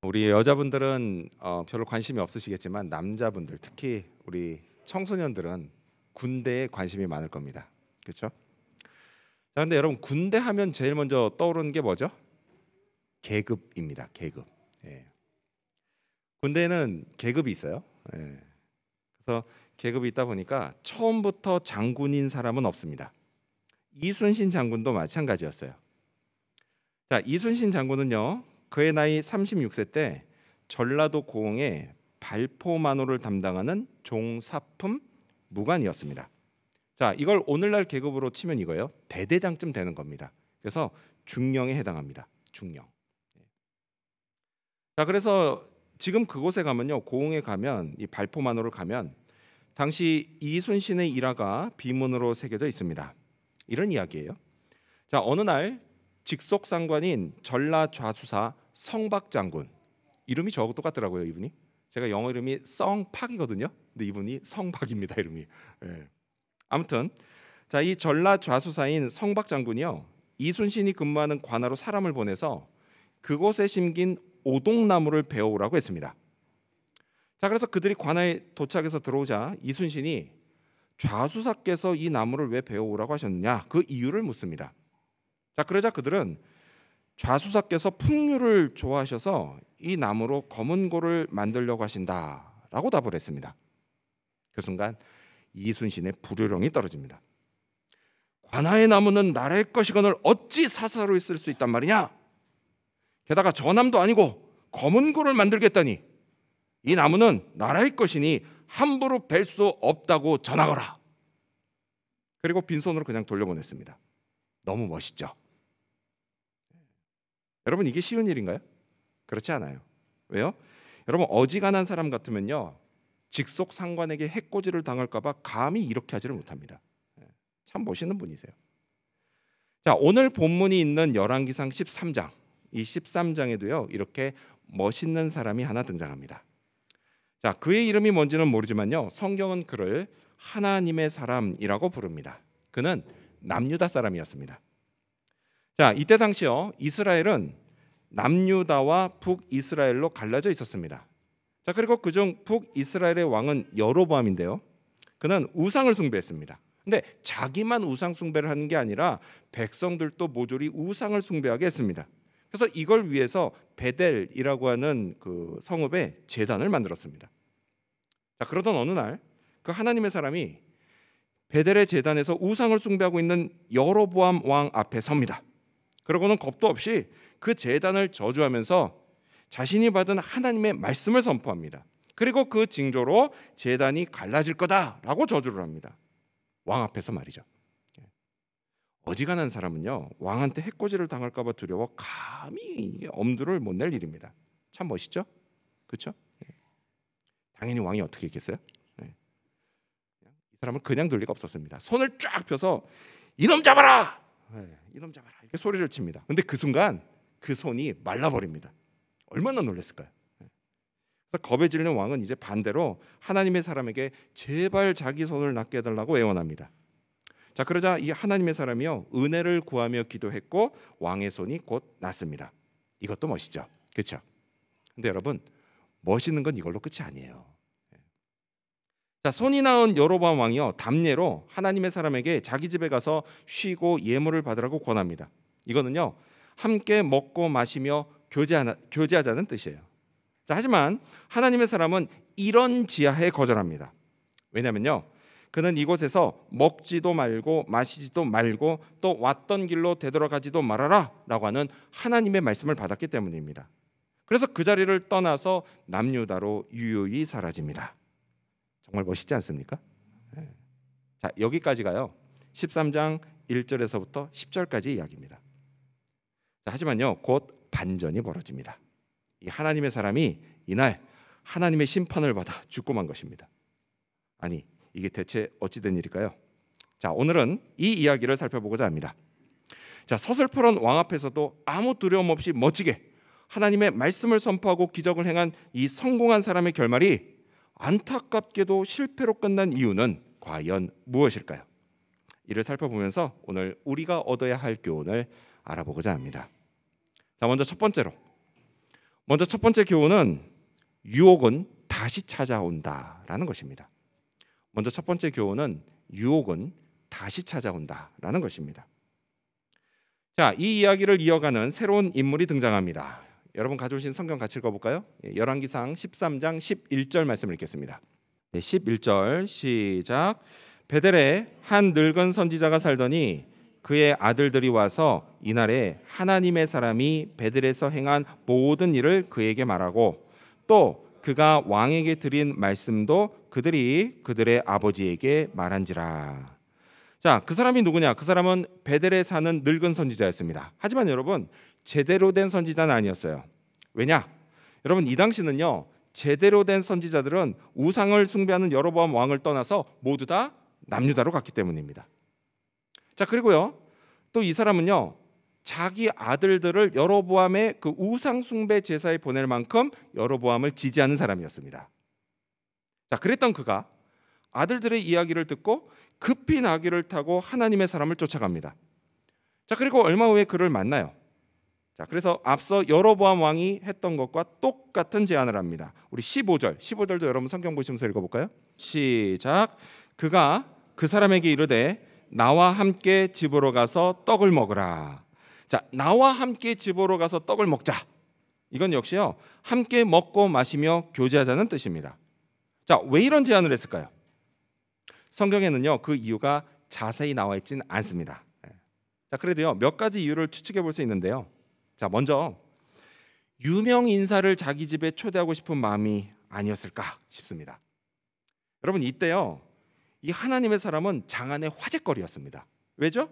우리 여자분들은 별로 관심이 없으시겠지만 남자분들, 특히 우리 청소년들은 군대에 관심이 많을 겁니다. 그렇죠? 자, 근데 여러분 군대 하면 제일 먼저 떠오르는 게 뭐죠? 계급입니다. 계급. 예. 군대에는 계급이 있어요. 예. 그래서 계급이 있다 보니까 처음부터 장군인 사람은 없습니다. 이순신 장군도 마찬가지였어요. 자, 이순신 장군은요, 그의 나이 36세 때 전라도 고흥에 발포만호를 담당하는 종사품 무관이었습니다. 자, 이걸 오늘날 계급으로 치면 이거예요. 대대장쯤 되는 겁니다. 그래서 중령에 해당합니다. 중령. 자, 그래서 지금 그곳에 가면요, 고흥에 가면 이 발포만호를 가면 당시 이순신의 일화가 비문으로 새겨져 있습니다. 이런 이야기예요. 자, 어느 날 직속상관인 전라좌수사 성박장군, 이름이 저하고 똑같더라고요. 이분이, 제가 영어 이름이 성팍이거든요. 근데 이분이 성박입니다. 이름이. 예. 아무튼 자, 이 전라좌수사인 성박장군이요, 이순신이 근무하는 관하로 사람을 보내서 그곳에 심긴 오동나무를 베어오라고 했습니다. 자, 그래서 그들이 관하에 도착해서 들어오자 이순신이 좌수사께서 이 나무를 왜 베어오라고 하셨느냐, 그 이유를 묻습니다. 자, 그러자 그들은 좌수사께서 풍류를 좋아하셔서 이 나무로 검은고를 만들려고 하신다라고 답을 했습니다. 그 순간 이순신의 불효령이 떨어집니다. 관아의 나무는 나라의 것이거늘 어찌 사사로 있을 수 있단 말이냐? 게다가 전함도 아니고 검은고를 만들겠다니 이 나무는 나라의 것이니 함부로 벨 수 없다고 전하거라. 그리고 빈손으로 그냥 돌려보냈습니다. 너무 멋있죠? 여러분, 이게 쉬운 일인가요? 그렇지 않아요. 왜요? 여러분, 어지간한 사람 같으면요, 직속 상관에게 해코지를 당할까 봐 감히 이렇게 하지를 못합니다. 참 멋있는 분이세요. 자, 오늘 본문이 있는 열왕기상 13장, 이 13장에도요 이렇게 멋있는 사람이 하나 등장합니다. 자, 그의 이름이 뭔지는 모르지만요, 성경은 그를 하나님의 사람이라고 부릅니다. 그는 남유다 사람이었습니다. 자, 이때 당시요, 이스라엘은 남유다와 북이스라엘로 갈라져 있었습니다. 자, 그리고 그중 북이스라엘의 왕은 여로보암인데요, 그는 우상을 숭배했습니다. 근데 자기만 우상 숭배를 하는 게 아니라 백성들도 모조리 우상을 숭배하게 했습니다. 그래서 이걸 위해서 베델이라고 하는 그 성읍에 제단을 만들었습니다. 자, 그러던 어느 날 그 하나님의 사람이 베델의 제단에서 우상을 숭배하고 있는 여로보암 왕 앞에 섭니다. 그러고는 겁도 없이 그 제단을 저주하면서 자신이 받은 하나님의 말씀을 선포합니다. 그리고 그 징조로 제단이 갈라질 거다라고 저주를 합니다. 왕 앞에서 말이죠. 어지간한 사람은요, 왕한테 해코지를 당할까 봐 두려워 감히 엄두를 못 낼 일입니다. 참 멋있죠? 그렇죠? 당연히 왕이 어떻게 했겠어요? 이 사람은 그냥 둘 리가 없었습니다. 손을 쫙 펴서 이놈 잡아라! 이놈 잡아라! 이렇게 소리를 칩니다. 근데 그 순간 그 손이 말라버립니다. 얼마나 놀랐을까요? 그래서 겁에 질린 왕은 이제 반대로 하나님의 사람에게 제발 자기 손을 낫게 해달라고 애원합니다. 자, 그러자 이 하나님의 사람이요, 은혜를 구하며 기도했고 왕의 손이 곧 낫습니다. 이것도 멋있죠, 그렇죠? 근데 여러분, 멋있는 건 이걸로 끝이 아니에요. 자, 손이 나은 여로보암 왕이요, 담례로 하나님의 사람에게 자기 집에 가서 쉬고 예물을 받으라고 권합니다. 이거는요, 함께 먹고 마시며 교제하자는 뜻이에요. 자, 하지만 하나님의 사람은 이런 지하에 거절합니다. 왜냐면요, 그는 이곳에서 먹지도 말고 마시지도 말고 또 왔던 길로 되돌아가지도 말아라 라고 하는 하나님의 말씀을 받았기 때문입니다. 그래서 그 자리를 떠나서 남유다로 유유히 사라집니다. 정말 멋있지 않습니까? 자, 여기까지가요 13장 1절에서부터 10절까지 이야기입니다. 자, 하지만요, 곧 반전이 벌어집니다. 이 하나님의 사람이 이날 하나님의 심판을 받아 죽고 만 것입니다. 아니, 이게 대체 어찌된 일일까요? 자, 오늘은 이 이야기를 살펴보고자 합니다. 자, 서슬퍼런 왕 앞에서도 아무 두려움 없이 멋지게 하나님의 말씀을 선포하고 기적을 행한 이 성공한 사람의 결말이 안타깝게도 실패로 끝난 이유는 과연 무엇일까요? 이를 살펴보면서 오늘 우리가 얻어야 할 교훈을 알아보고자 합니다. 자, 먼저 첫 번째로, 먼저 첫 번째 교훈은 유혹은 다시 찾아온다라는 것입니다. 먼저 첫 번째 교훈은 유혹은 다시 찾아온다라는 것입니다. 자, 이 이야기를 이어가는 새로운 인물이 등장합니다. 여러분 가져오신 성경 같이 읽어볼까요? 열왕기상 13장 11절 말씀을 읽겠습니다. 11절 시작. 베델에 한 늙은 선지자가 살더니 그의 아들들이 와서 이날에 하나님의 사람이 베델에서 행한 모든 일을 그에게 말하고 또 그가 왕에게 드린 말씀도 그들이 그들의 아버지에게 말한지라. 자, 그 사람이 누구냐? 그 사람은 베델에 사는 늙은 선지자였습니다. 하지만 여러분, 제대로 된 선지자는 아니었어요. 왜냐? 여러분, 이 당시는요, 제대로 된 선지자들은 우상을 숭배하는 여로보암 왕을 떠나서 모두 다 남유다로 갔기 때문입니다. 자, 그리고요, 또 이 사람은요, 자기 아들들을 여로보암의 그 우상 숭배 제사에 보낼 만큼 여로보암을 지지하는 사람이었습니다. 자, 그랬던 그가 아들들의 이야기를 듣고 급히 나귀를 타고 하나님의 사람을 쫓아갑니다. 자, 그리고 얼마 후에 그를 만나요. 자, 그래서 앞서 여로보암 왕이 했던 것과 똑같은 제안을 합니다. 우리 15절도 여러분 성경 보시면서 읽어볼까요? 시작. 그가 그 사람에게 이르되 나와 함께 집으로 가서 떡을 먹으라. 자, 나와 함께 집으로 가서 떡을 먹자. 이건 역시요, 함께 먹고 마시며 교제하자는 뜻입니다. 자, 왜 이런 제안을 했을까요? 성경에는요, 그 이유가 자세히 나와 있진 않습니다. 자, 그래도요, 몇 가지 이유를 추측해 볼 수 있는데요. 자, 먼저 유명 인사를 자기 집에 초대하고 싶은 마음이 아니었을까 싶습니다. 여러분, 이때요, 이 하나님의 사람은 장안의 화제거리였습니다. 왜죠?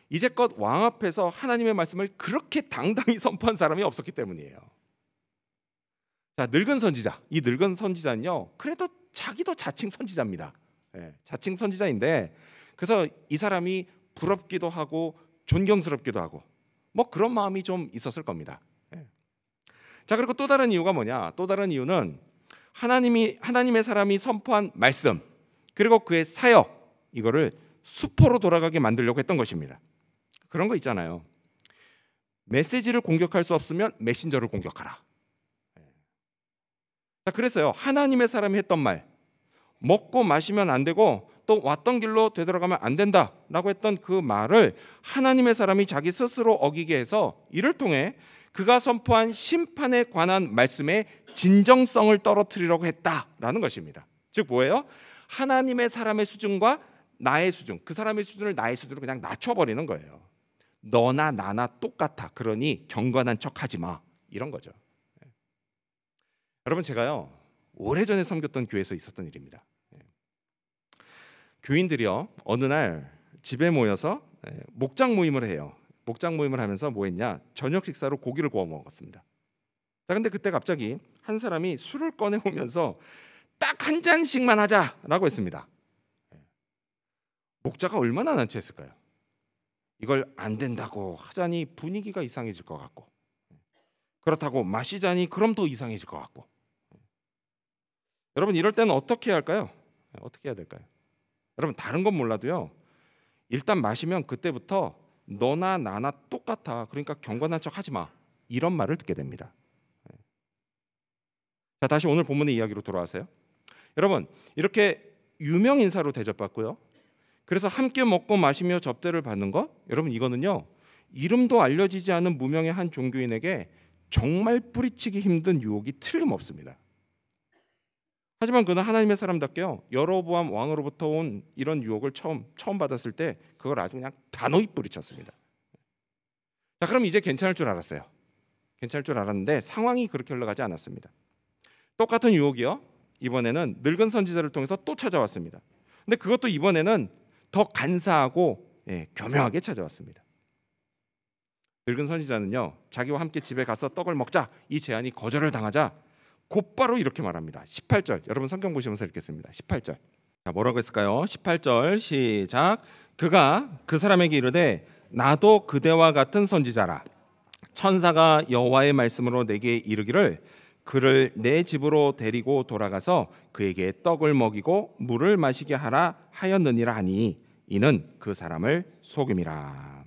이제껏 왕 앞에서 하나님의 말씀을 그렇게 당당히 선포한 사람이 없었기 때문이에요. 자, 늙은 선지자, 이 늙은 선지자는요, 그래도 자기도 자칭 선지자입니다. 자칭 선지자인데, 그래서 이 사람이 부럽기도 하고 존경스럽기도 하고 뭐 그런 마음이 좀 있었을 겁니다. 자, 그리고 또 다른 이유가 뭐냐? 또 다른 이유는 하나님의 사람이 선포한 말씀, 그리고 그의 사역, 이거를 수포로 돌아가게 만들려고 했던 것입니다. 그런 거 있잖아요. 메시지를 공격할 수 없으면 메신저를 공격하라. 자, 그래서요, 하나님의 사람이 했던 말, 먹고 마시면 안 되고 또 왔던 길로 되돌아가면 안 된다라고 했던 그 말을 하나님의 사람이 자기 스스로 어기게 해서 이를 통해 그가 선포한 심판에 관한 말씀의 진정성을 떨어뜨리려고 했다라는 것입니다. 즉 뭐예요? 하나님의 사람의 수준과 나의 수준, 그 사람의 수준을 나의 수준으로 그냥 낮춰버리는 거예요. 너나 나나 똑같아. 그러니 경건한 척하지 마. 이런 거죠. 여러분, 제가요, 오래전에 섬겼던 교회에서 있었던 일입니다. 교인들이요, 어느 날 집에 모여서 목장 모임을 해요. 목장 모임을 하면서 뭐 했냐? 저녁 식사로 고기를 구워 먹었습니다. 자, 근데 그때 갑자기 한 사람이 술을 꺼내 오면서 딱 한 잔씩만 하자라고 했습니다. 목자가 얼마나 난처했을까요? 이걸 안 된다고 하자니 분위기가 이상해질 것 같고, 그렇다고 마시자니 그럼 또 이상해질 것 같고. 여러분, 이럴 때는 어떻게 해야 할까요? 어떻게 해야 될까요? 여러분, 다른 건 몰라도요, 일단 마시면 그때부터 너나 나나 똑같아. 그러니까 경건한 척 하지 마. 이런 말을 듣게 됩니다. 자, 다시 오늘 본문의 이야기로 돌아와서요. 여러분, 이렇게 유명 인사로 대접받고요, 그래서 함께 먹고 마시며 접대를 받는 거, 여러분, 이거는요, 이름도 알려지지 않은 무명의 한 종교인에게 정말 뿌리치기 힘든 유혹이 틀림없습니다. 하지만 그는 하나님의 사람답게요, 여로보암 왕으로부터 온 이런 유혹을 처음 받았을 때 그걸 아주 그냥 단호히 뿌리쳤습니다. 자, 그럼 이제 괜찮을 줄 알았어요. 괜찮을 줄 알았는데 상황이 그렇게 흘러가지 않았습니다. 똑같은 유혹이요, 이번에는 늙은 선지자를 통해서 또 찾아왔습니다. 근데 그것도 이번에는 더 간사하고 교묘하게 찾아왔습니다. 늙은 선지자는요, 자기와 함께 집에 가서 떡을 먹자, 이 제안이 거절을 당하자 곧바로 이렇게 말합니다. 18절, 여러분 성경 보시면서 읽겠습니다. 18절. 자, 뭐라고 했을까요? 18절 시작. 그가 그 사람에게 이르되 나도 그대와 같은 선지자라. 천사가 여호와의 말씀으로 내게 이르기를 그를 내 집으로 데리고 돌아가서 그에게 떡을 먹이고 물을 마시게 하라 하였느니라 하니 이는 그 사람을 속임이라.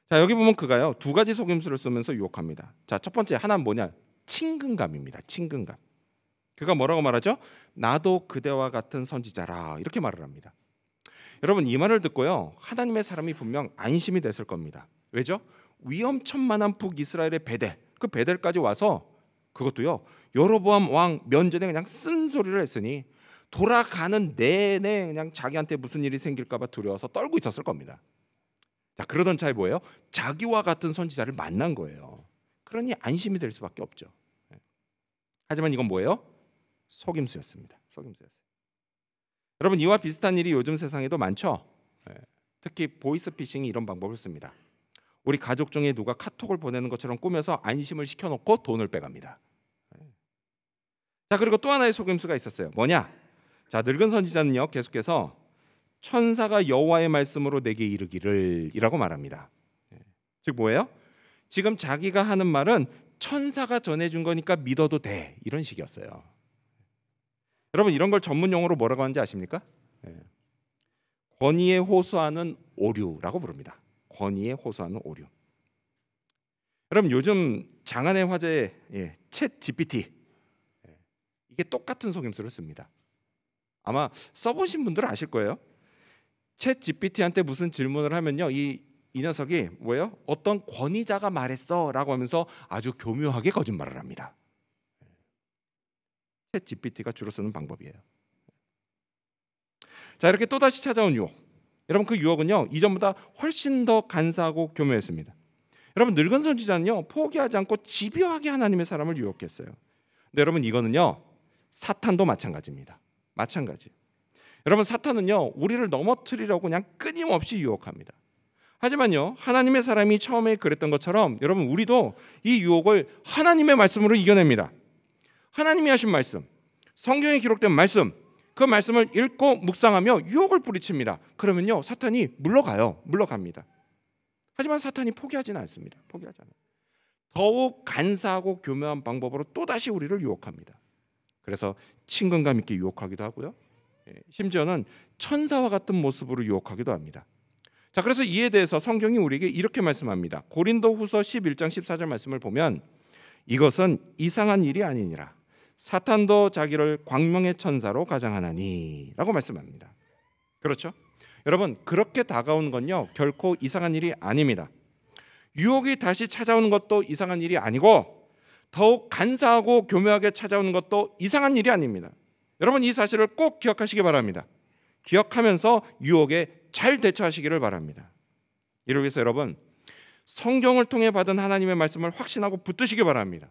자, 여기 보면 그가요, 두 가지 속임수를 쓰면서 유혹합니다. 자, 첫 번째 하나는 뭐냐? 친근감입니다. 친근감. 그가 뭐라고 말하죠? 나도 그대와 같은 선지자라 이렇게 말을 합니다. 여러분 이 말을 듣고요, 하나님의 사람이 분명 안심이 됐을 겁니다. 왜죠? 위험천만한 북이스라엘의 베델, 그 베델까지 와서 그것도요 여로보암 왕 면전에 그냥 쓴소리를 했으니 돌아가는 내내 그냥 자기한테 무슨 일이 생길까봐 두려워서 떨고 있었을 겁니다. 자, 그러던 차에 뭐예요? 자기와 같은 선지자를 만난 거예요. 그러니 안심이 될 수밖에 없죠. 하지만 이건 뭐예요? 속임수였습니다. 속임수였어요. 여러분 이와 비슷한 일이 요즘 세상에도 많죠. 특히 보이스피싱이 이런 방법을 씁니다. 우리 가족 중에 누가 카톡을 보내는 것처럼 꾸며서 안심을 시켜놓고 돈을 빼갑니다. 자, 그리고 또 하나의 속임수가 있었어요. 뭐냐? 자, 늙은 선지자는요 계속해서 천사가 여호와의 말씀으로 내게 이르기를 이라고 말합니다. 즉 뭐예요? 지금 자기가 하는 말은 천사가 전해준 거니까 믿어도 돼, 이런 식이었어요. 여러분 이런 걸 전문 용어로 뭐라고 하는지 아십니까? 권위에 호소하는 오류라고 부릅니다. 권위에 호소하는 오류. 여러분 요즘 장안의 화제 챗 GPT, 이게 똑같은 속임수를 씁니다. 아마 써보신 분들은 아실 거예요. 챗 GPT한테 무슨 질문을 하면요, 이 녀석이 뭐예요? 어떤 권위자가 말했어라고 하면서 아주 교묘하게 거짓말을 합니다. 챗 GPT가 주로 쓰는 방법이에요. 자, 이렇게 또다시 찾아온 유혹. 여러분 그 유혹은요 이전보다 훨씬 더 간사하고 교묘했습니다. 여러분 늙은 선지자는요 포기하지 않고 집요하게 하나님의 사람을 유혹했어요. 근데 여러분 이거는요 사탄도 마찬가지입니다. 마찬가지. 여러분 사탄은요 우리를 넘어뜨리려고 그냥 끊임없이 유혹합니다. 하지만요 하나님의 사람이 처음에 그랬던 것처럼 여러분 우리도 이 유혹을 하나님의 말씀으로 이겨냅니다. 하나님이 하신 말씀, 성경에 기록된 말씀, 그 말씀을 읽고 묵상하며 유혹을 뿌리칩니다. 그러면요 사탄이 물러갑니다. 하지만 사탄이 포기하지는 않습니다. 포기하지 않아요. 더욱 간사하고 교묘한 방법으로 또다시 우리를 유혹합니다. 그래서 친근감 있게 유혹하기도 하고요, 심지어는 천사와 같은 모습으로 유혹하기도 합니다. 자, 그래서 이에 대해서 성경이 우리에게 이렇게 말씀합니다. 고린도후서 11장 14절 말씀을 보면 이것은 이상한 일이 아니니라 사탄도 자기를 광명의 천사로 가장하나니 라고 말씀합니다. 그렇죠? 여러분 그렇게 다가오는 건요 결코 이상한 일이 아닙니다. 유혹이 다시 찾아오는 것도 이상한 일이 아니고 더욱 간사하고 교묘하게 찾아오는 것도 이상한 일이 아닙니다. 여러분 이 사실을 꼭 기억하시기 바랍니다. 기억하면서 유혹에 잘 대처하시기를 바랍니다. 이를 위해서 여러분 성경을 통해 받은 하나님의 말씀을 확신하고 붙드시기 바랍니다.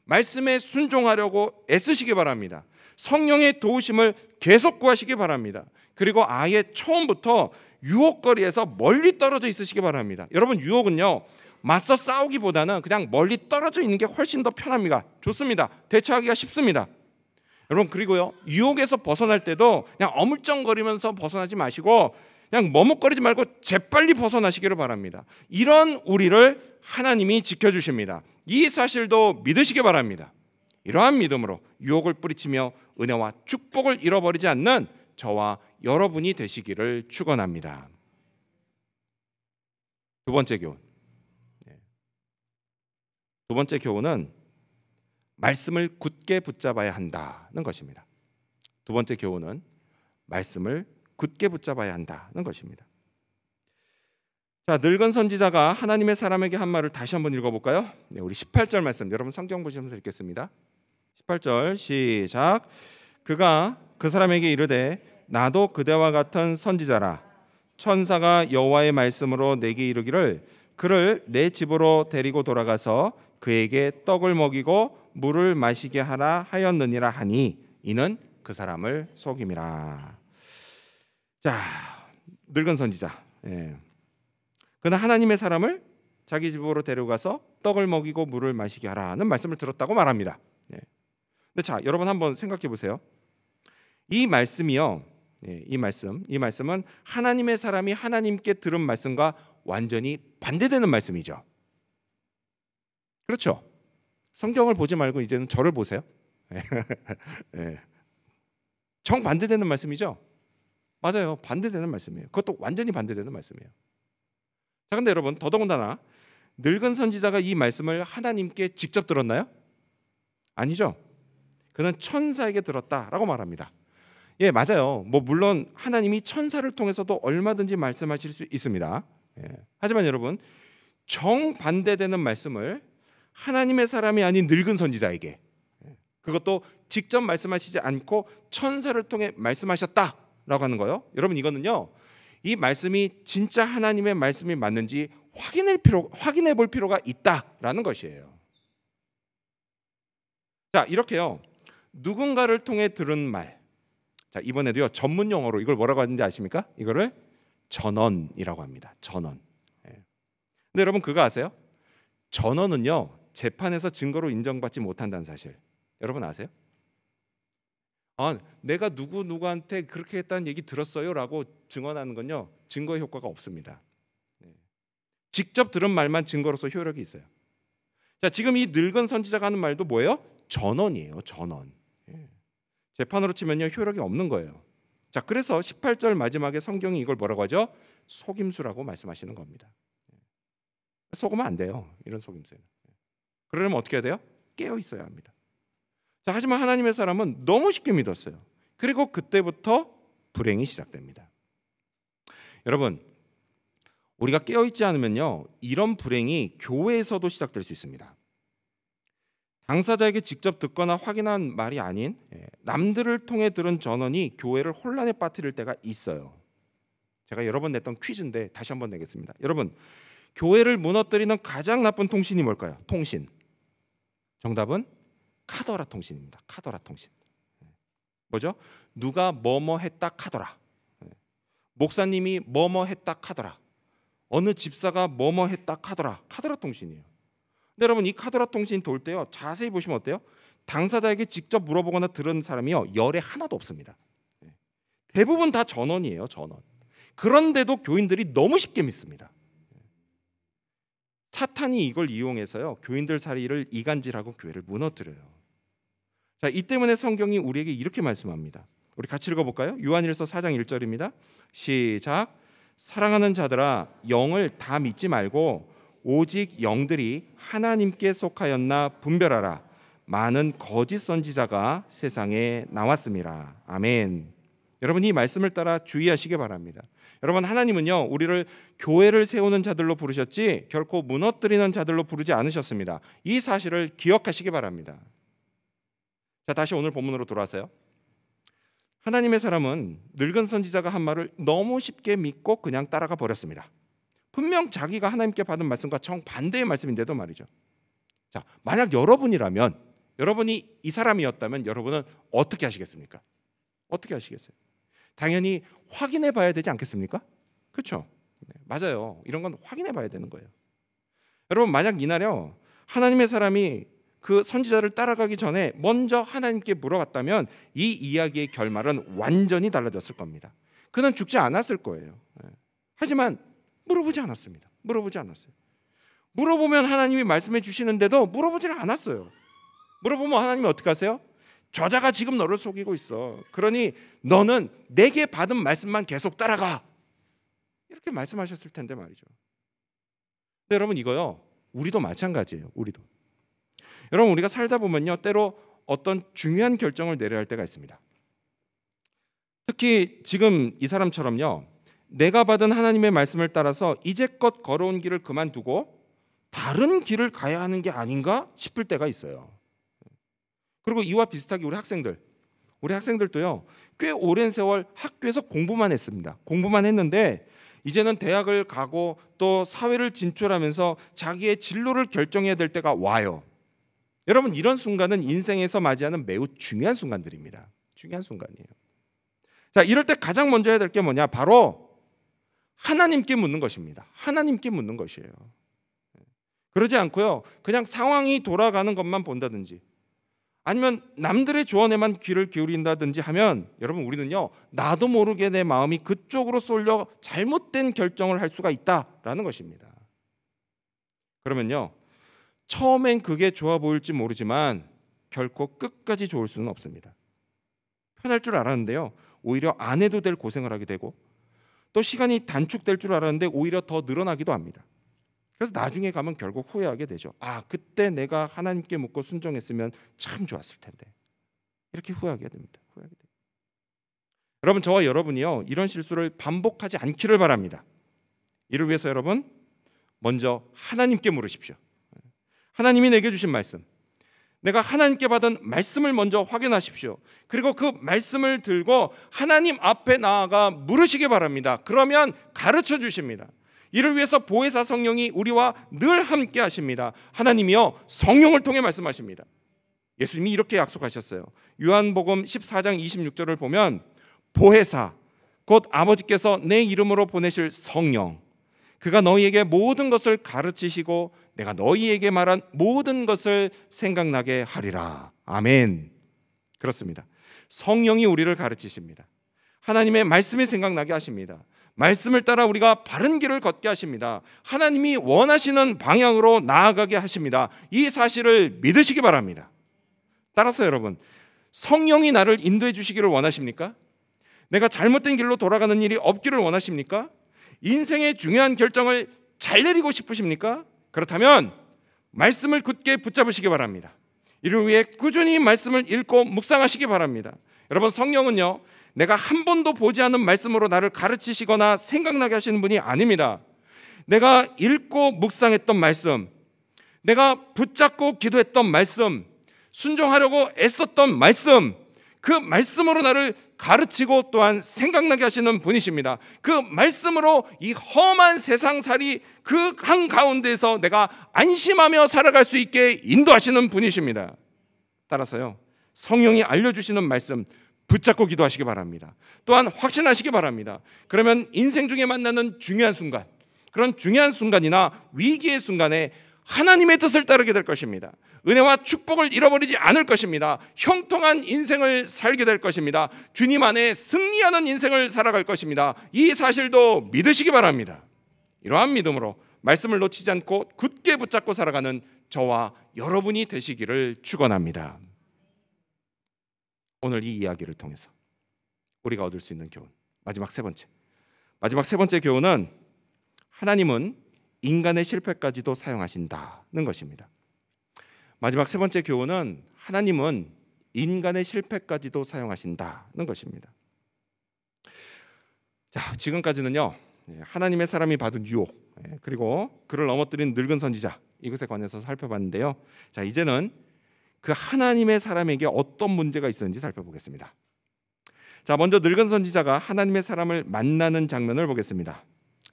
말씀에 순종하려고 애쓰시기 바랍니다. 성령의 도우심을 계속 구하시기 바랍니다. 그리고 아예 처음부터 유혹거리에서 멀리 떨어져 있으시기 바랍니다. 여러분 유혹은요 맞서 싸우기보다는 그냥 멀리 떨어져 있는 게 훨씬 더 편합니다. 좋습니다. 대처하기가 쉽습니다. 여러분 그리고요 유혹에서 벗어날 때도 그냥 어물쩡거리면서 벗어나지 마시고 그냥 머뭇거리지 말고 재빨리 벗어나시기를 바랍니다. 이런 우리를 하나님이 지켜주십니다. 이 사실도 믿으시기 바랍니다. 이러한 믿음으로 유혹을 뿌리치며 은혜와 축복을 잃어버리지 않는 저와 여러분이 되시기를 축원합니다. 두 번째 교훈. 두 번째 교훈은 말씀을 굳게 붙잡아야 한다는 것입니다. 두 번째 교훈은 말씀을 굳게 붙잡아야 한다는 것입니다. 자, 늙은 선지자가 하나님의 사람에게 한 말을 다시 한번 읽어볼까요? 네, 우리 18절 말씀 여러분 성경 보시면서 읽겠습니다. 18절 시작. 그가 그 사람에게 이르되 나도 그대와 같은 선지자라 천사가 여호와의 말씀으로 내게 이르기를 그를 내 집으로 데리고 돌아가서 그에게 떡을 먹이고 물을 마시게 하라 하였느니라 하니 이는 그 사람을 속임이라. 자, 늙은 선지자. 그는 하나님의 사람을 자기 집으로 데려가서 떡을 먹이고 물을 마시게 하라는 말씀을 들었다고 말합니다. 근데 자, 여러분 한번 생각해 보세요. 이 말씀이요, 이 말씀은 하나님의 사람이 하나님께 들은 말씀과 완전히 반대되는 말씀이죠. 그렇죠? 성경을 보지 말고 이제는 저를 보세요. 정반대되는 말씀이죠. 맞아요, 반대되는 말씀이에요. 그것도 완전히 반대되는 말씀이에요. 자, 근데 여러분 더더군다나 늙은 선지자가 이 말씀을 하나님께 직접 들었나요? 아니죠. 그는 천사에게 들었다라고 말합니다. 예, 맞아요. 뭐 물론 하나님이 천사를 통해서도 얼마든지 말씀하실 수 있습니다. 예. 하지만 여러분, 정반대되는 말씀을 하나님의 사람이 아닌 늙은 선지자에게, 그것도 직접 말씀하시지 않고 천사를 통해 말씀하셨다라고 하는 거예요. 여러분, 이거는요, 이 말씀이 진짜 하나님의 말씀이 맞는지 확인해 볼 필요가 있다라는 것이에요. 자, 이렇게요, 누군가를 통해 들은 말. 자, 이번에도요, 전문 용어로 이걸 뭐라고 하는지 아십니까? 이거를 전언이라고 합니다. 전언. 예. 근데 여러분, 그거 아세요? 전언은요, 재판에서 증거로 인정받지 못한다는 사실 여러분 아세요? 아, 내가 누구한테 그렇게 했다는 얘기 들었어요라고 증언하는 건요, 증거의 효과가 없습니다. 직접 들은 말만 증거로서 효력이 있어요. 자, 지금 이 늙은 선지자가 하는 말도 뭐예요? 전언이에요. 전언. 재판으로 치면요, 효력이 없는 거예요. 자, 그래서 18절 마지막에 성경이 이걸 뭐라고 하죠? 속임수라고 말씀하시는 겁니다. 속으면 안 돼요. 이런 속임수는. 그러려면 어떻게 해야 돼요? 깨어 있어야 합니다. 자, 하지만 하나님의 사람은 너무 쉽게 믿었어요. 그리고 그때부터 불행이 시작됩니다. 여러분, 우리가 깨어 있지 않으면요, 이런 불행이 교회에서도 시작될 수 있습니다. 당사자에게 직접 듣거나 확인한 말이 아닌 남들을 통해 들은 전언이 교회를 혼란에 빠뜨릴 때가 있어요. 제가 여러 번 냈던 퀴즈인데 다시 한번 내겠습니다. 여러분, 교회를 무너뜨리는 가장 나쁜 통신이 뭘까요? 통신. 정답은 카더라 통신입니다. 카더라 통신. 뭐죠? 누가 뭐뭐 했다 카더라. 목사님이 뭐뭐 했다 카더라. 어느 집사가 뭐뭐 했다 카더라. 카더라 통신이에요. 근데 여러분, 이 카더라 통신 돌 때요, 자세히 보시면 어때요? 당사자에게 직접 물어보거나 들은 사람이요, 열에 하나도 없습니다. 대부분 다 전언이에요. 전언. 그런데도 교인들이 너무 쉽게 믿습니다. 사탄이 이걸 이용해서요, 교인들 사이를 이간질하고 교회를 무너뜨려요. 자, 이 때문에 성경이 우리에게 이렇게 말씀합니다. 우리 같이 읽어볼까요? 요한일서 4장 1절입니다. 시작. 사랑하는 자들아, 영을 다 믿지 말고 오직 영들이 하나님께 속하였나 분별하라. 많은 거짓 선지자가 세상에 나왔습니다. 아멘. 여러분, 이 말씀을 따라 주의하시기 바랍니다. 여러분, 하나님은요, 우리를 교회를 세우는 자들로 부르셨지 결코 무너뜨리는 자들로 부르지 않으셨습니다. 이 사실을 기억하시기 바랍니다. 자, 다시 오늘 본문으로 돌아와서요. 하나님의 사람은 늙은 선지자가 한 말을 너무 쉽게 믿고 그냥 따라가 버렸습니다. 분명 자기가 하나님께 받은 말씀과 정반대의 말씀인데도 말이죠. 자, 만약 여러분이라면, 여러분이 이 사람이었다면 여러분은 어떻게 하시겠습니까? 어떻게 하시겠어요? 당연히 확인해 봐야 되지 않겠습니까? 그렇죠? 네, 맞아요. 이런 건 확인해 봐야 되는 거예요. 여러분, 만약 이날요, 하나님의 사람이 그 선지자를 따라가기 전에 먼저 하나님께 물어봤다면 이 이야기의 결말은 완전히 달라졌을 겁니다. 그는 죽지 않았을 거예요. 하지만 물어보지 않았습니다. 물어보지 않았어요. 물어보면 하나님이 말씀해 주시는데도 물어보지를 않았어요. 물어보면 하나님이 어떻게 하세요? 저자가 지금 너를 속이고 있어. 그러니 너는 내게 받은 말씀만 계속 따라가. 이렇게 말씀하셨을 텐데 말이죠. 근데 여러분, 이거요, 우리도 마찬가지예요. 우리도. 여러분, 우리가 살다 보면요, 때로 어떤 중요한 결정을 내려야 할 때가 있습니다. 특히 지금 이 사람처럼요, 내가 받은 하나님의 말씀을 따라서 이제껏 걸어온 길을 그만두고 다른 길을 가야 하는 게 아닌가 싶을 때가 있어요. 그리고 이와 비슷하게 우리 학생들도요, 꽤 오랜 세월 학교에서 공부만 했습니다. 공부만 했는데 이제는 대학을 가고 또 사회를 진출하면서 자기의 진로를 결정해야 될 때가 와요. 여러분, 이런 순간은 인생에서 맞이하는 매우 중요한 순간들입니다. 중요한 순간이에요. 자, 이럴 때 가장 먼저 해야 될 게 뭐냐? 바로 하나님께 묻는 것입니다. 하나님께 묻는 것이에요. 그러지 않고요, 그냥 상황이 돌아가는 것만 본다든지 아니면 남들의 조언에만 귀를 기울인다든지 하면 여러분, 우리는요, 나도 모르게 내 마음이 그쪽으로 쏠려 잘못된 결정을 할 수가 있다라는 것입니다. 그러면요, 처음엔 그게 좋아 보일지 모르지만 결코 끝까지 좋을 수는 없습니다. 편할 줄 알았는데요, 오히려 안 해도 될 고생을 하게 되고 또 시간이 단축될 줄 알았는데 오히려 더 늘어나기도 합니다. 그래서 나중에 가면 결국 후회하게 되죠. 아, 그때 내가 하나님께 묻고 순종했으면 참 좋았을 텐데. 이렇게 후회하게 됩니다. 후회하게 됩니다. 여러분, 저와 여러분이요, 이런 실수를 반복하지 않기를 바랍니다. 이를 위해서 여러분, 먼저 하나님께 물으십시오. 하나님이 내게 주신 말씀, 내가 하나님께 받은 말씀을 먼저 확인하십시오. 그리고 그 말씀을 들고 하나님 앞에 나아가 물으시기 바랍니다. 그러면 가르쳐 주십니다. 이를 위해서 보혜사 성령이 우리와 늘 함께 하십니다. 하나님이요, 성령을 통해 말씀하십니다. 예수님이 이렇게 약속하셨어요. 요한복음 14장 26절을 보면 보혜사, 곧 아버지께서 내 이름으로 보내실 성령, 그가 너희에게 모든 것을 가르치시고 내가 너희에게 말한 모든 것을 생각나게 하리라. 아멘. 그렇습니다. 성령이 우리를 가르치십니다. 하나님의 말씀이 생각나게 하십니다. 말씀을 따라 우리가 바른 길을 걷게 하십니다. 하나님이 원하시는 방향으로 나아가게 하십니다. 이 사실을 믿으시기 바랍니다. 따라서 여러분, 성령이 나를 인도해 주시기를 원하십니까? 내가 잘못된 길로 돌아가는 일이 없기를 원하십니까? 인생의 중요한 결정을 잘 내리고 싶으십니까? 그렇다면 말씀을 굳게 붙잡으시기 바랍니다. 이를 위해 꾸준히 말씀을 읽고 묵상하시기 바랍니다. 여러분, 성령은요, 내가 한 번도 보지 않은 말씀으로 나를 가르치시거나 생각나게 하시는 분이 아닙니다. 내가 읽고 묵상했던 말씀, 내가 붙잡고 기도했던 말씀, 순종하려고 애썼던 말씀, 그 말씀으로 나를 가르치고 또한 생각나게 하시는 분이십니다. 그 말씀으로 이 험한 세상살이 그 한가운데에서 내가 안심하며 살아갈 수 있게 인도하시는 분이십니다. 따라서요, 성령이 알려주시는 말씀 붙잡고 기도하시기 바랍니다. 또한 확신하시기 바랍니다. 그러면 인생 중에 만나는 중요한 순간, 그런 중요한 순간이나 위기의 순간에 하나님의 뜻을 따르게 될 것입니다. 은혜와 축복을 잃어버리지 않을 것입니다. 형통한 인생을 살게 될 것입니다. 주님 안에 승리하는 인생을 살아갈 것입니다. 이 사실도 믿으시기 바랍니다. 이러한 믿음으로 말씀을 놓치지 않고 굳게 붙잡고 살아가는 저와 여러분이 되시기를 축원합니다. 오늘 이 이야기를 통해서 우리가 얻을 수 있는 교훈, 마지막 세 번째 교훈은 하나님은 인간의 실패까지도 사용하신다는 것입니다. 마지막 세 번째 교훈은 하나님은 인간의 실패까지도 사용하신다는 것입니다. 자, 지금까지는요, 하나님의 사람이 받은 유혹, 그리고 그를 넘어뜨린 늙은 선지자, 이것에 관해서 살펴봤는데요. 자, 이제는 그 하나님의 사람에게 어떤 문제가 있었는지 살펴보겠습니다. 자, 먼저 늙은 선지자가 하나님의 사람을 만나는 장면을 보겠습니다.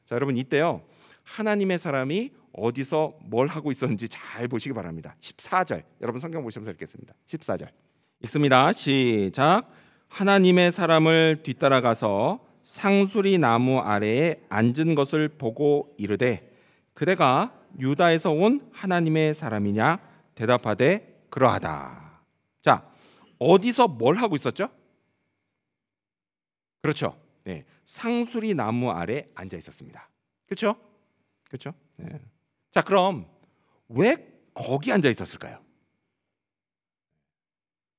자, 여러분, 이때요, 하나님의 사람이 어디서 뭘 하고 있었는지 잘 보시기 바랍니다. 14절, 여러분 성경 보시면서 읽겠습니다. 14절 읽습니다. 시작. 하나님의 사람을 뒤따라가서 상수리 나무 아래에 앉은 것을 보고 이르되 그대가 유다에서 온 하나님의 사람이냐? 대답하되 그러하다. 자, 어디서 뭘 하고 있었죠? 그렇죠. 네, 상수리 나무 아래 앉아 있었습니다. 그렇죠? 그렇죠? 네. 자, 그럼 왜 거기 앉아 있었을까요?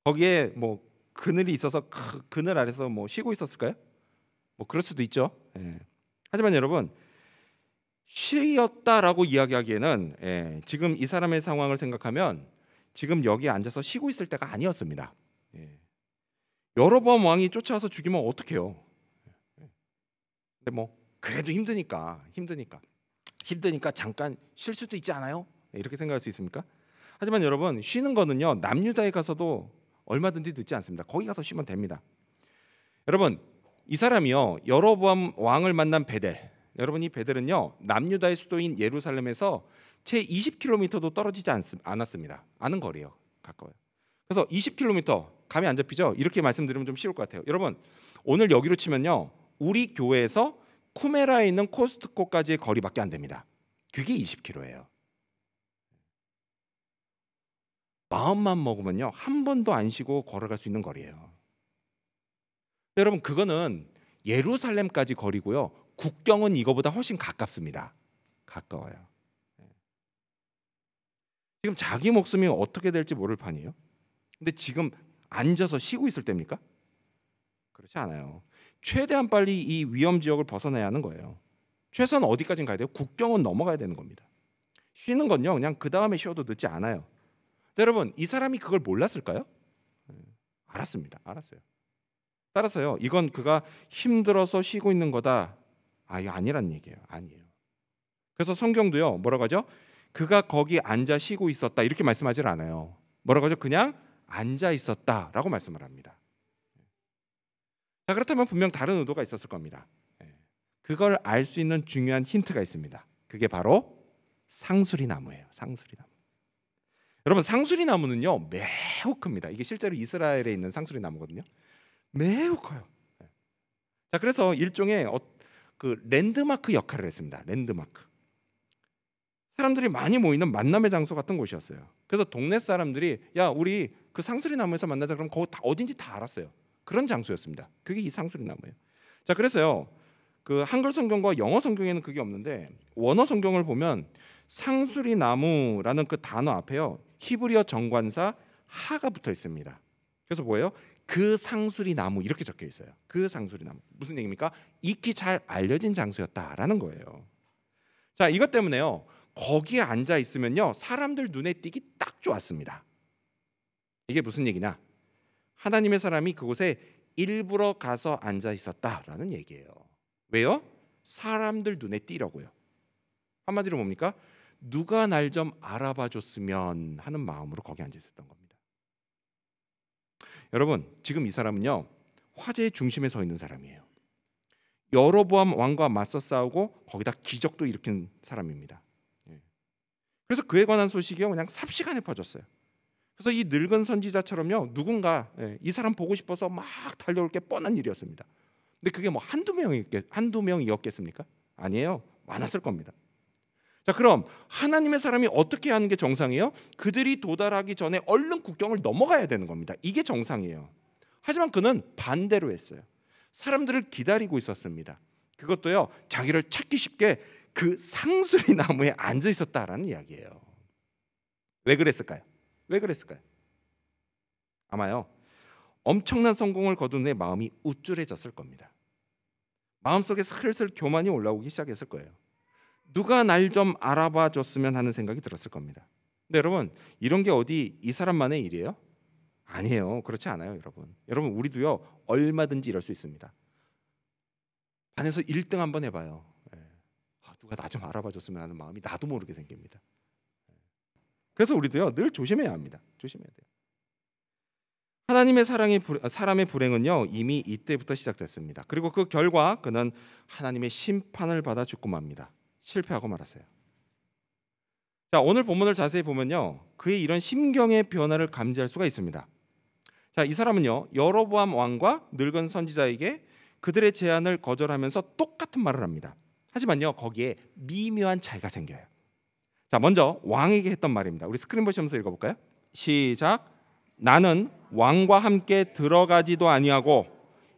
거기에 뭐 그늘이 있어서 그 그늘 아래서 뭐 쉬고 있었을까요? 뭐 그럴 수도 있죠. 네. 하지만 여러분, 쉬었다라고 이야기하기에는 지금 이 사람의 상황을 생각하면 지금 여기 앉아서 쉬고 있을 때가 아니었습니다. 여로보암 왕이 쫓아와서 죽이면 어떡해요? 근데 뭐 그래도 힘드니까 잠깐 쉴 수도 있지 않아요? 이렇게 생각할 수 있습니까? 하지만 여러분, 쉬는 거는요, 남유다에 가서도 얼마든지 늦지 않습니다. 거기 가서 쉬면 됩니다. 여러분, 이 사람이요, 여로보암 왕을 만난 베델, 여러분, 이 베델은요, 남유다의 수도인 예루살렘에서 채 20km도 떨어지지 않았습니다. 아는 거리예요. 가까워요. 그래서 20km 감이 안 잡히죠? 이렇게 말씀드리면 좀 쉬울 것 같아요. 여러분, 오늘 여기로 치면요, 우리 교회에서 쿠메라에 있는 코스트코까지의 거리밖에 안 됩니다. 그게 20km예요. 마음만 먹으면요, 한 번도 안 쉬고 걸어갈 수 있는 거리예요. 여러분, 그거는 예루살렘까지 거리고요, 국경은 이거보다 훨씬 가깝습니다. 가까워요. 지금 자기 목숨이 어떻게 될지 모를 판이에요. 근데 지금 앉아서 쉬고 있을 때입니까? 그렇지 않아요. 최대한 빨리 이 위험 지역을 벗어나야 하는 거예요. 최소한 어디까지는 가야 돼요? 국경은 넘어가야 되는 겁니다. 쉬는 건요 그냥 그 다음에 쉬어도 늦지 않아요. 근데 여러분 이 사람이 그걸 몰랐을까요? 알았습니다. 알았어요. 따라서요 이건 그가 힘들어서 쉬고 있는 거다. 이거 아니란 얘기예요. 아니에요. 그래서 성경도요 뭐라고 하죠? 그가 거기 앉아 쉬고 있었다 이렇게 말씀하지 않아요. 뭐라고 하죠? 그냥 앉아 있었다라고 말씀을 합니다. 자, 그렇다면 분명 다른 의도가 있었을 겁니다. 그걸 알 수 있는 중요한 힌트가 있습니다. 그게 바로 상수리 나무예요. 상수리 나무. 여러분 상수리 나무는요 매우 큽니다. 이게 실제로 이스라엘에 있는 상수리 나무거든요. 매우 커요. 자, 그래서 일종의 그 랜드마크 역할을 했습니다. 랜드마크. 사람들이 많이 모이는 만남의 장소 같은 곳이었어요. 그래서 동네 사람들이 야 우리 그 상수리 나무에서 만나자 그러면 거기 다 어딘지 다 알았어요. 그런 장소였습니다. 그게 이 상수리 나무예요. 자, 그래서요 그 한글 성경과 영어 성경에는 그게 없는데 원어 성경을 보면 상수리 나무라는 그 단어 앞에요 히브리어 정관사 하가 붙어 있습니다. 그래서 뭐예요? 그 상수리 나무 이렇게 적혀 있어요. 그 상수리 나무 무슨 얘기입니까? 익히 잘 알려진 장소였다라는 거예요. 자, 이것 때문에요 거기에 앉아 있으면요 사람들 눈에 띄기 딱 좋았습니다. 이게 무슨 얘기냐? 하나님의 사람이 그곳에 일부러 가서 앉아 있었다라는 얘기예요. 왜요? 사람들 눈에 띄려고요. 한마디로 뭡니까? 누가 날 좀 알아봐 줬으면 하는 마음으로 거기 앉아 있었던 겁니다. 여러분 지금 이 사람은요 화제의 중심에 서 있는 사람이에요. 여로보암 왕과 맞서 싸우고 거기다 기적도 일으킨 사람입니다. 그래서 그에 관한 소식이요 그냥 삽시간에 퍼졌어요. 그래서 이 늙은 선지자처럼요 누군가 이 사람 보고 싶어서 막 달려올 게 뻔한 일이었습니다. 근데 그게 뭐 한두 명이었겠습니까? 아니에요. 많았을 겁니다. 자, 그럼 하나님의 사람이 어떻게 하는 게 정상이에요? 그들이 도달하기 전에 얼른 국경을 넘어가야 되는 겁니다. 이게 정상이에요. 하지만 그는 반대로 했어요. 사람들을 기다리고 있었습니다. 그것도요 자기를 찾기 쉽게 그 상수리 나무에 앉아 있었다라는 이야기예요. 왜 그랬을까요? 왜 그랬을까요? 아마요 엄청난 성공을 거둔 후에 마음이 우쭐해졌을 겁니다. 마음속에 슬슬 교만이 올라오기 시작했을 거예요. 누가 날 좀 알아봐 줬으면 하는 생각이 들었을 겁니다. 근데 여러분 이런 게 어디 이 사람만의 일이에요? 아니에요. 그렇지 않아요. 여러분 우리도요 얼마든지 이럴 수 있습니다. 반에서 1등 한번 해봐요. 누가 나 좀 알아봐 줬으면 하는 마음이 나도 모르게 생깁니다. 그래서 우리도요 늘 조심해야 합니다. 조심해야 돼요. 하나님의 사람의 불행은요 이미 이때부터 시작됐습니다. 그리고 그 결과 그는 하나님의 심판을 받아 죽고 맙니다. 실패하고 말았어요. 자, 오늘 본문을 자세히 보면요 그의 이런 심경의 변화를 감지할 수가 있습니다. 자, 이 사람은요 여로보암 왕과 늙은 선지자에게 그들의 제안을 거절하면서 똑같은 말을 합니다. 하지만요 거기에 미묘한 차이가 생겨요. 자, 먼저 왕에게 했던 말입니다. 우리 스크린 보시면서 읽어볼까요? 시작. 나는 왕과 함께 들어가지도 아니하고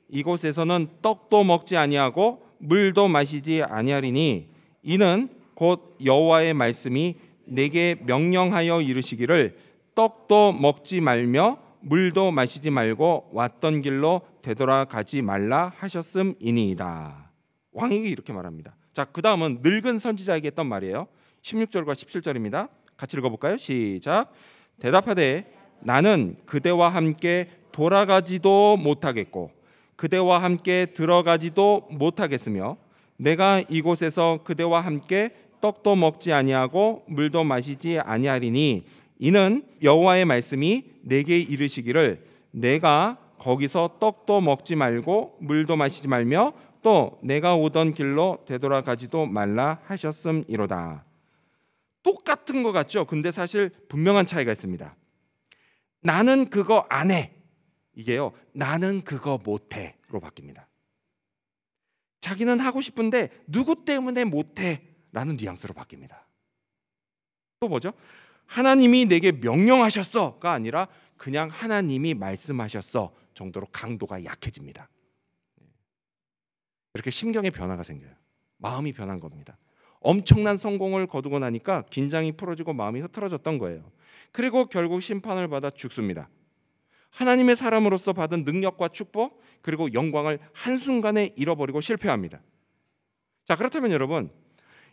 이곳에서는 떡도 먹지 아니하고 물도 마시지 아니하리니 이는 곧 여호와의 말씀이 내게 명령하여 이르시기를 떡도 먹지 말며 물도 마시지 말고 왔던 길로 되돌아가지 말라 하셨음이니이다. 왕에게 이렇게 말합니다. 자, 그 다음은 늙은 선지자에게 했던 말이에요. 16절과 17절입니다. 같이 읽어볼까요? 시작. 대답하되 나는 그대와 함께 돌아가지도 못하겠고 그대와 함께 들어가지도 못하겠으며 내가 이곳에서 그대와 함께 떡도 먹지 아니하고 물도 마시지 아니하리니 이는 여호와의 말씀이 내게 이르시기를 내가 거기서 떡도 먹지 말고 물도 마시지 말며 또 내가 오던 길로 되돌아가지도 말라 하셨음이로다. 똑같은 것 같죠? 근데 사실 분명한 차이가 있습니다. 나는 그거 안 해. 이게요. 나는 그거 못 해로 바뀝니다. 자기는 하고 싶은데 누구 때문에 못 해라는 뉘앙스로 바뀝니다. 또 뭐죠? 하나님이 내게 명령하셨어가 아니라 그냥 하나님이 말씀하셨어 정도로 강도가 약해집니다. 이렇게 심경의 변화가 생겨요. 마음이 변한 겁니다. 엄청난 성공을 거두고 나니까 긴장이 풀어지고 마음이 흐트러졌던 거예요. 그리고 결국 심판을 받아 죽습니다. 하나님의 사람으로서 받은 능력과 축복 그리고 영광을 한순간에 잃어버리고 실패합니다. 자, 그렇다면 여러분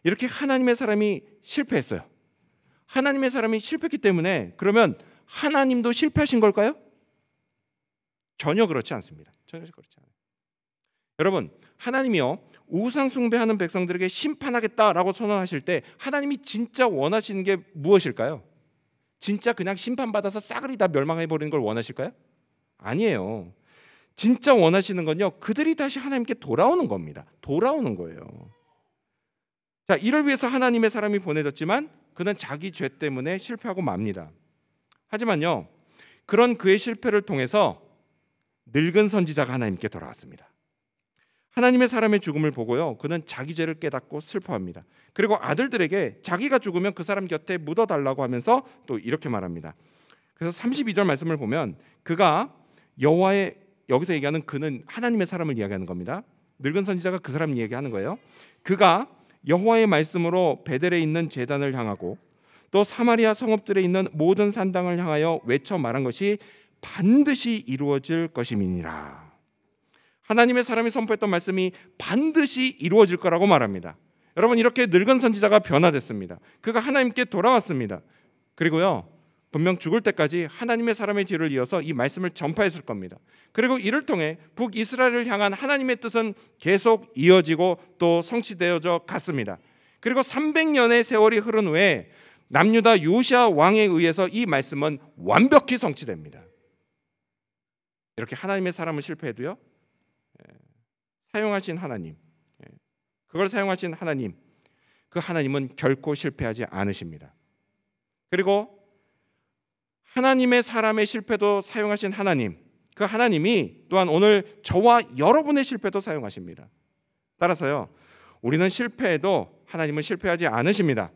이렇게 하나님의 사람이 실패했어요. 하나님의 사람이 실패했기 때문에 그러면 하나님도 실패하신 걸까요? 전혀 그렇지 않습니다. 전혀 그렇지 않아요. 여러분, 하나님이요 우상 숭배하는 백성들에게 심판하겠다라고 선언하실 때 하나님이 진짜 원하시는 게 무엇일까요? 진짜 그냥 심판받아서 싸그리 다 멸망해버리는 걸 원하실까요? 아니에요. 진짜 원하시는 건요 그들이 다시 하나님께 돌아오는 겁니다. 돌아오는 거예요. 자, 이를 위해서 하나님의 사람이 보내졌지만 그는 자기 죄 때문에 실패하고 맙니다. 하지만요 그런 그의 실패를 통해서 늙은 선지자가 하나님께 돌아왔습니다. 하나님의 사람의 죽음을 보고요 그는 자기 죄를 깨닫고 슬퍼합니다. 그리고 아들들에게 자기가 죽으면 그 사람 곁에 묻어달라고 하면서 또 이렇게 말합니다. 그래서 32절 말씀을 보면 그가 여호와의, 여기서 얘기하는 그는 하나님의 사람을 이야기하는 겁니다. 늙은 선지자가 그 사람 이야기하는 거예요. 그가 여호와의 말씀으로 베델에 있는 제단을 향하고 또 사마리아 성읍들에 있는 모든 산당을 향하여 외쳐 말한 것이 반드시 이루어질 것임이니라. 하나님의 사람이 선포했던 말씀이 반드시 이루어질 거라고 말합니다. 여러분, 이렇게 늙은 선지자가 변화됐습니다. 그가 하나님께 돌아왔습니다. 그리고요 분명 죽을 때까지 하나님의 사람의 뒤를 이어서 이 말씀을 전파했을 겁니다. 그리고 이를 통해 북이스라엘을 향한 하나님의 뜻은 계속 이어지고 또 성취되어져 갔습니다. 그리고 300년의 세월이 흐른 후에 남유다 요시야 왕에 의해서 이 말씀은 완벽히 성취됩니다. 이렇게 하나님의 사람은 실패해도요 사용하신 하나님, 그걸 사용하신 하나님, 그 하나님은 결코 실패하지 않으십니다. 그리고 하나님의 사람의 실패도 사용하신 하나님, 그 하나님이 또한 오늘 저와 여러분의 실패도 사용하십니다. 따라서요 우리는 실패해도 하나님은 실패하지 않으십니다.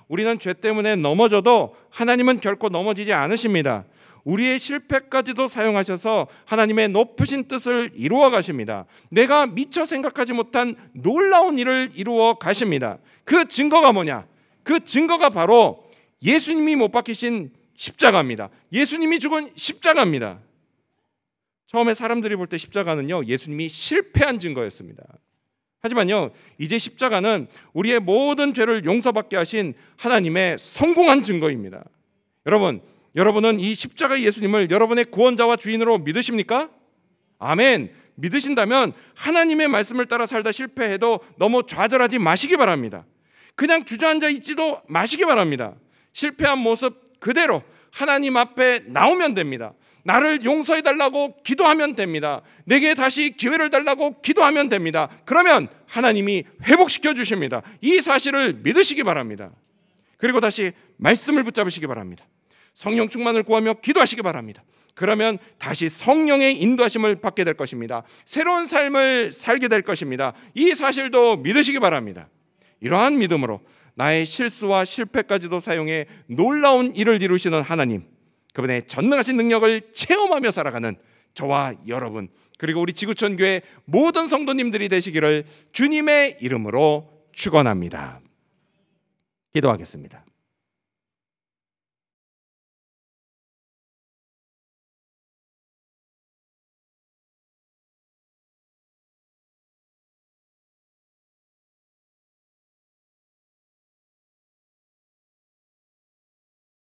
우리는 죄 때문에 넘어져도 하나님은 결코 넘어지지 않으십니다. 우리의 실패까지도 사용하셔서 하나님의 높으신 뜻을 이루어 가십니다. 내가 미처 생각하지 못한 놀라운 일을 이루어 가십니다. 그 증거가 뭐냐? 그 증거가 바로 예수님이 못 박히신 십자가입니다. 예수님이 죽은 십자가입니다. 처음에 사람들이 볼 때 십자가는요 예수님이 실패한 증거였습니다. 하지만요 이제 십자가는 우리의 모든 죄를 용서받게 하신 하나님의 성공한 증거입니다. 여러분은 이 십자가 예수님을 여러분의 구원자와 주인으로 믿으십니까? 아멘. 믿으신다면 하나님의 말씀을 따라 살다 실패해도 너무 좌절하지 마시기 바랍니다. 그냥 주저앉아 있지도 마시기 바랍니다. 실패한 모습 그대로 하나님 앞에 나오면 됩니다. 나를 용서해달라고 기도하면 됩니다. 내게 다시 기회를 달라고 기도하면 됩니다. 그러면 하나님이 회복시켜 주십니다. 이 사실을 믿으시기 바랍니다. 그리고 다시 말씀을 붙잡으시기 바랍니다. 성령 충만을 구하며 기도하시기 바랍니다. 그러면 다시 성령의 인도하심을 받게 될 것입니다. 새로운 삶을 살게 될 것입니다. 이 사실도 믿으시기 바랍니다. 이러한 믿음으로 나의 실수와 실패까지도 사용해 놀라운 일을 이루시는 하나님, 그분의 전능하신 능력을 체험하며 살아가는 저와 여러분, 그리고 우리 지구촌 교회 모든 성도님들이 되시기를 주님의 이름으로 축원합니다. 기도하겠습니다.